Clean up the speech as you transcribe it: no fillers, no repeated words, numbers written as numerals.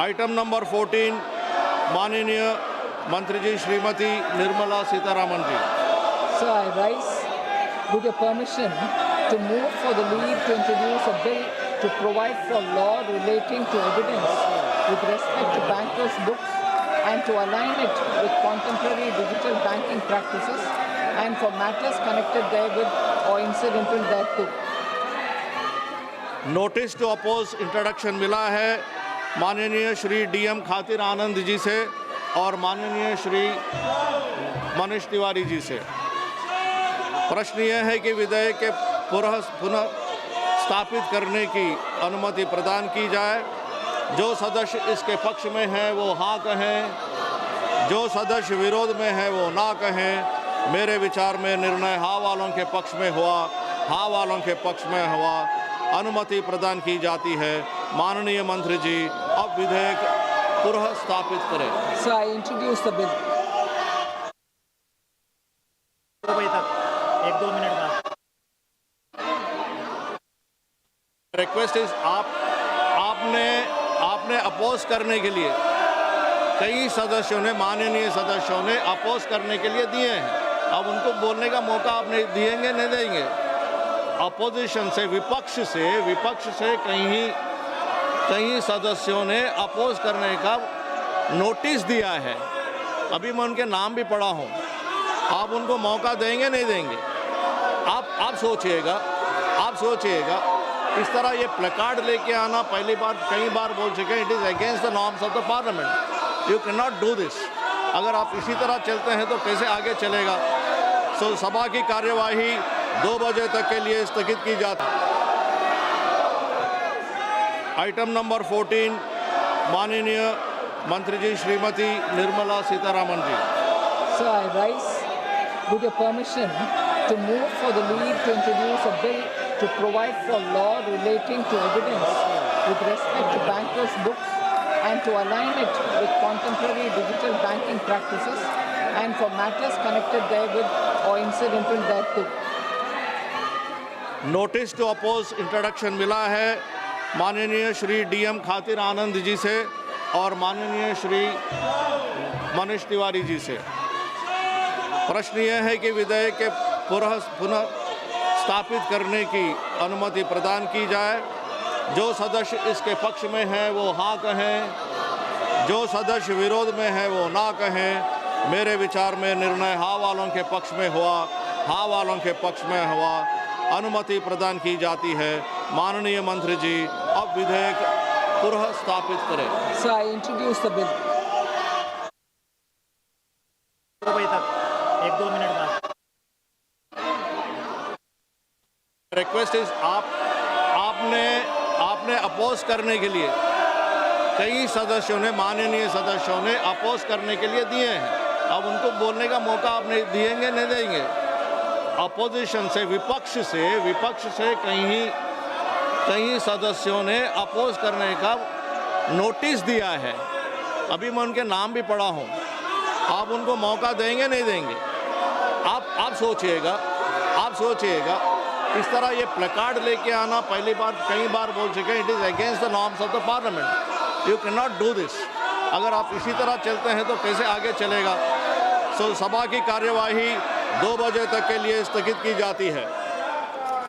Item number 14 माननीय मंत्री जी श्रीमती निर्मला सीतारामन जी। Sir, I rise with your permission to move for the leave to introduce a bill to provide for law relating to evidence with respect to bankers' books and to align it with contemporary digital banking practices and for matters connected therewith or incidental thereto. Notice to oppose introduction मिला है माननीय Shri DM खातिर आनंद जी से और माननीय श्री मनीष तिवारी जी से। प्रश्न यह है कि विधेयक के पुनः स्थापित करने की अनुमति प्रदान की जाए। जो सदस्य इसके पक्ष में हैं वो हाँ कहें, जो सदस्य विरोध में हैं वो ना कहें। मेरे विचार में निर्णय हाँ वालों के पक्ष में हुआ, हाँ वालों के पक्ष में हुआ। अनुमति प्रदान की जाती है। माननीय मंत्री जी अब विधेयक पुनः स्थापित करें। So I introduce the bill. 2 बजे तक 1-2 मिनट बाद। रिक्वेस्ट इज आपने अपोज करने के लिए कई सदस्यों ने, माननीय सदस्यों ने अपोज करने के लिए दिए हैं। अब उनको बोलने का मौका आप नहीं देंगे, नहीं देंगे। अपोजिशन से, विपक्ष से कई सदस्यों ने अपोज करने का नोटिस दिया है। अभी मैं उनके नाम भी पढ़ा हूँ। आप उनको मौका देंगे, नहीं देंगे? आप सोचिएगा इस तरह ये प्लेकार्ड लेके आना, पहली बार कई बार बोल चुके हैं, it is against the norms of the parliament. You can not do this. अगर आप इसी तरह चलते हैं तो कैसे आगे चलेगा? सो सभा की कार्यवाही 2 बजे तक के लिए स्थगित की जाती है। आइटम नंबर 14 माननीय मंत्री जी श्रीमती निर्मला सीतारामन जी। Sir, I rise with your permission to move for the leave to introduce a bill to provide for law relating to evidence with respect to bankers' books and to align it with contemporary digital banking practices and for matters connected therewith or incidental thereto. Notice to oppose introduction मिला है माननीय Shri DM खातिर आनंद जी से और माननीय श्री मनीष तिवारी जी से। प्रश्न यह है कि विधेयक के पुनः स्थापित करने की अनुमति प्रदान की जाए। जो सदस्य इसके पक्ष में हैं वो हाँ कहें, जो सदस्य विरोध में हैं वो ना कहें। मेरे विचार में निर्णय हाँ वालों के पक्ष में हुआ, हाँ वालों के पक्ष में हुआ। अनुमति प्रदान की जाती है। माननीय मंत्री जी अब विधेयक पुनः स्थापित करें। So I introduce the bill. 2 बजे तक 1-2 मिनट बाद। रिक्वेस्ट इज आपने अपोज करने के लिए कई सदस्यों ने, माननीय सदस्यों ने अपोज करने के लिए दिए हैं। अब उनको बोलने का मौका आप नहीं देंगे, नहीं देंगे? अपोजिशन से, विपक्ष से कई सदस्यों ने अपोज करने का नोटिस दिया है। अभी मैं उनके नाम भी पढ़ा हूँ। आप उनको मौका देंगे, नहीं देंगे? आप सोचिएगा इस तरह ये प्लेकार्ड लेके आना, पहली बार कई बार बोल चुके हैं, it is against the norms of the parliament. You can not do this. अगर आप इसी तरह चलते हैं तो कैसे आगे चलेगा? सो सभा की कार्यवाही 2 बजे तक के लिए स्थगित की जाती है।